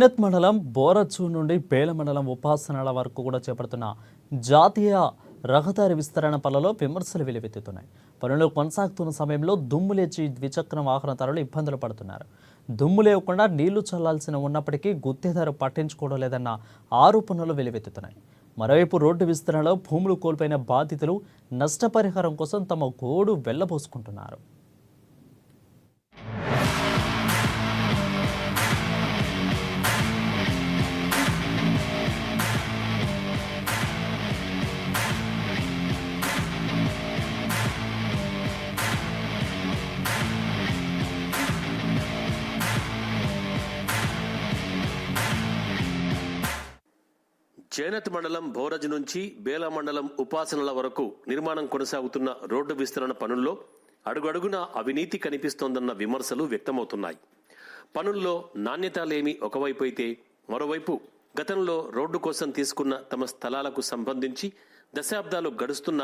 జైనత్ మండలం బోరచు నుండి బేల మండలం ఉపాసనల వరకు కూడా చేపడుతున్న జాతీయ రహదారి విస్తరణ పనులలో విమర్శలు వెలువెత్తుతున్నాయి. పనులు కొనసాగుతున్న సమయంలో దుమ్ము లేచి ద్విచక్ర వాహనదారులు ఇబ్బందులు పడుతున్నారు. దుమ్ము లేకుండా నీళ్లు చల్లాల్సిన ఉన్నప్పటికీ గుత్తేదారు పట్టించుకోవడం లేదన్న ఆరోపణలు వెలువెత్తుతున్నాయి. మరోవైపు రోడ్డు విస్తరణలో భూములు కోల్పోయిన బాధితులు నష్టపరిహారం కోసం తమ గోడు వెళ్లబోసుకుంటున్నారు. జైనత్ మండలం బోరజ్ నుంచి బేల మండలం ఉపాసనల వరకు నిర్మాణం కొనసాగుతున్న రోడ్డు విస్తరణ పనుల్లో అడుగడుగున అవినీతి కనిపిస్తోందన్న విమర్శలు వ్యక్తమవుతున్నాయి. పనుల్లో నాణ్యత లేమి ఒకవైపు అయితే, మరోవైపు గతంలో రోడ్డు కోసం తీసుకున్న తమ స్థలాలకు సంబంధించి దశాబ్దాలు గడుస్తున్న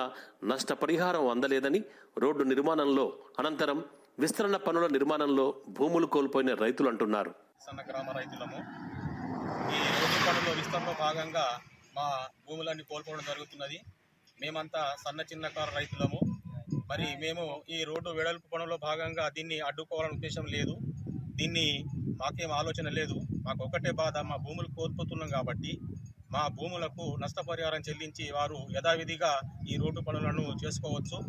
నష్టపరిహారం అందలేదని, రోడ్డు నిర్మాణంలో అనంతరం విస్తరణ పనుల నిర్మాణంలో భూములు కోల్పోయిన రైతులు అంటున్నారు. ఈ రోడ్డు పనుల విస్తరణలో భాగంగా మా భూములన్నీ కోల్పోవడం జరుగుతున్నది. మేమంతా చిన్నకారు రైతులము. మరి మేము ఈ రోడ్డు వెడల్పు పనుల్లో భాగంగా దీన్ని అడ్డుకోవాలనే ఉద్దేశం లేదు. దీన్ని మాకేం ఆలోచన లేదు. మాకు ఒకటే బాధ, మా భూములు కోల్పోతున్నాం కాబట్టి మా భూములకు నష్టపరిహారం చెల్లించి వారు యథావిధిగా ఈ రోడ్డు పనులను చేసుకోవచ్చు.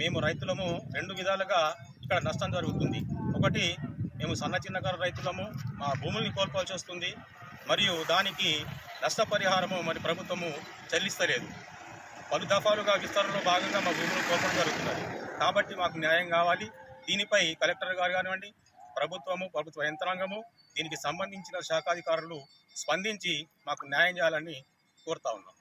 మేము రైతులము రెండు విధాలుగా ఇక్కడ నష్టం జరుగుతుంది. ఒకటి, మేము చిన్నకారు రైతులము, మా భూముల్ని కోల్పోవాల్సి వస్తుంది. మరియు దానికి నష్టపరిహారము మరి ప్రభుత్వము చెల్లిస్తలేదు. పలు దఫాలుగా విస్తరణలో భాగంగా మా భూములు కోల్పోవడం జరుగుతున్నది. కాబట్టి మాకు న్యాయం కావాలి. దీనిపై కలెక్టర్ గారు కానివ్వండి, ప్రభుత్వ యంత్రాంగము, దీనికి సంబంధించిన శాఖాధికారులు స్పందించి మాకు న్యాయం చేయాలని కోరుతా ఉన్నాం.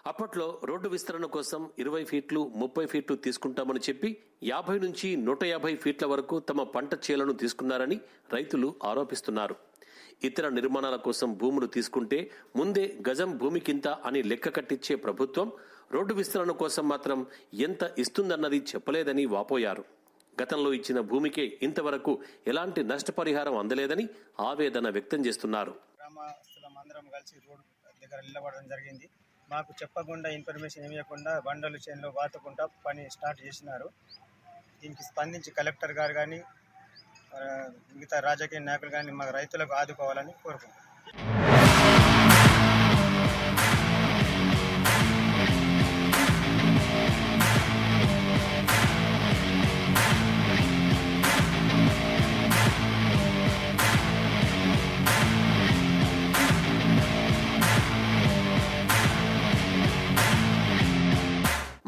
అప్పట్లో రోడ్డు విస్తరణ కోసం 20 ఫీట్లు 30 ఫీట్లు తీసుకుంటామని చెప్పి 50 నుంచి 150 ఫీట్ల వరకు తమ పంట చేలను తీసుకున్నారని రైతులు ఆరోపిస్తున్నారు. ఇతర నిర్మాణాల కోసం భూములు తీసుకుంటే ముందే గజం భూమికింత అని లెక్క కట్టించే ప్రభుత్వం రోడ్డు విస్తరణ కోసం మాత్రం ఎంత ఇస్తుందన్నది చెప్పలేదని వాపోయారు. గతంలో ఇచ్చిన భూమికే ఇంతవరకు ఎలాంటి నష్టపరిహారం అందలేదని ఆవేదన వ్యక్తం చేస్తున్నారు. గ్రామస్తులందరం కలిసి రోడ్డు దగ్గర నిలబడడం జరిగింది. మాకు చెప్పకుండా, ఇన్ఫర్మేషన్ ఇవ్వకుండా బండలు చేనులో బాతుకుంటా పని స్టార్ట్ చేసినారు. దీనికి స్పందించి కలెక్టర్ గారు కానీ మిగతా రాజకీయ నాయకులు కానీ మా రైతులకు ఆదుకోవాలని కోరుకుంటున్నాం.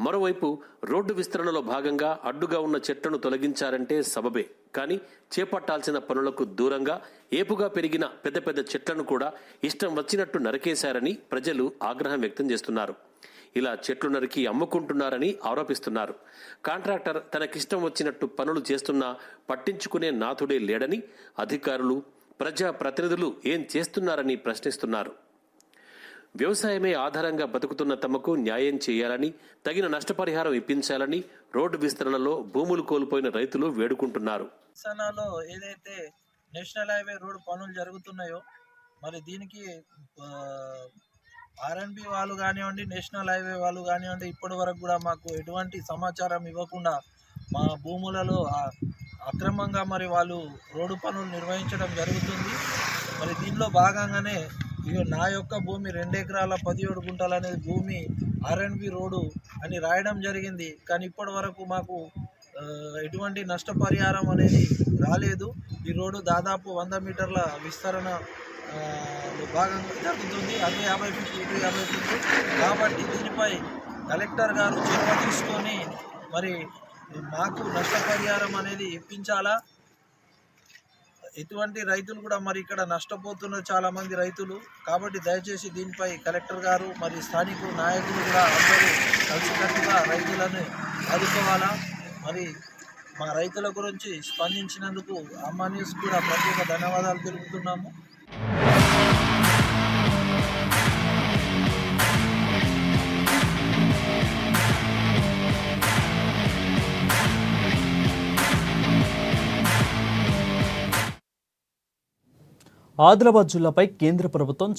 మరోవైపు రోడ్డు విస్తరణలో భాగంగా అడ్డుగా ఉన్న చెట్లను తొలగించారంటే సబబే, కానీ చేపట్టాల్సిన పనులకు దూరంగా ఏపుగా పెరిగిన పెద్ద పెద్ద చెట్లను కూడా ఇష్టం వచ్చినట్టు నరికేశారని ప్రజలు ఆగ్రహం వ్యక్తం చేస్తున్నారు. ఇలా చెట్లు నరికి అమ్ముకుంటున్నారని ఆరోపిస్తున్నారు. కాంట్రాక్టర్ తనకిష్టం వచ్చినట్టు పనులు చేస్తున్నా పట్టించుకునే నాథుడే లేడని అధికారులు, ప్రజా ప్రతినిధులు ఏం చేస్తున్నారని ప్రశ్నిస్తున్నారు. వ్యవసాయమే ఆధారంగా బతుకుతున్న తమకు న్యాయం చేయాలని, తగిన నష్టపరిహారం ఇప్పించాలని రోడ్డు విస్తరణలో భూములు కోల్పోయిన రైతులు వేడుకుంటున్నారు. తెలంగాణలో ఏదైతే నేషనల్ హైవే రోడ్డు పనులు జరుగుతున్నాయో, మరి దీనికి ఆర్ఎన్బి వాళ్ళు కానివ్వండి, నేషనల్ హైవే వాళ్ళు కానివ్వండి, ఇప్పటి వరకు కూడా మాకు ఎటువంటి సమాచారం ఇవ్వకుండా మా భూములలో అక్రమంగా మరి వాళ్ళు రోడ్డు పనులు నిర్వహించడం జరుగుతుంది. మరి దీనిలో భాగంగానే నా యొక్క భూమి 2 ఎకరాల 17 గుంటలు అనేది భూమి ఆర్ఎన్బి రోడ్డు అని రాయడం జరిగింది. కానీ ఇప్పటి వరకు మాకు ఎటువంటి నష్టపరిహారం అనేది రాలేదు. ఈ రోడ్డు దాదాపు 100 మీటర్ల విస్తరణ భాగంగా జరుగుతుంది. అదే 50 ఫీట్లు, 50 ఫీట్లు. కాబట్టి దీనిపై కలెక్టర్ గారు చొరవ తీసుకొని మరి మాకు నష్టపరిహారం అనేది ఇప్పించాలా. ఎటువంటి రైతులు కూడా మరి ఇక్కడ నష్టపోతున్నారు చాలామంది రైతులు. కాబట్టి దయచేసి దీనిపై కలెక్టర్ గారు మరి స్థానిక నాయకులు కూడా అందరూ కలిసికట్టుగా రైతులను ఆదుకోవాలా. మరి మా రైతుల గురించి స్పందించినందుకు అమ్మ న్యూస్ కూడా ప్రత్యేక ధన్యవాదాలు తెలుపుతున్నాము. ఆదిలాబాద్ జిల్లాపై కేంద్ర ప్రభుత్వం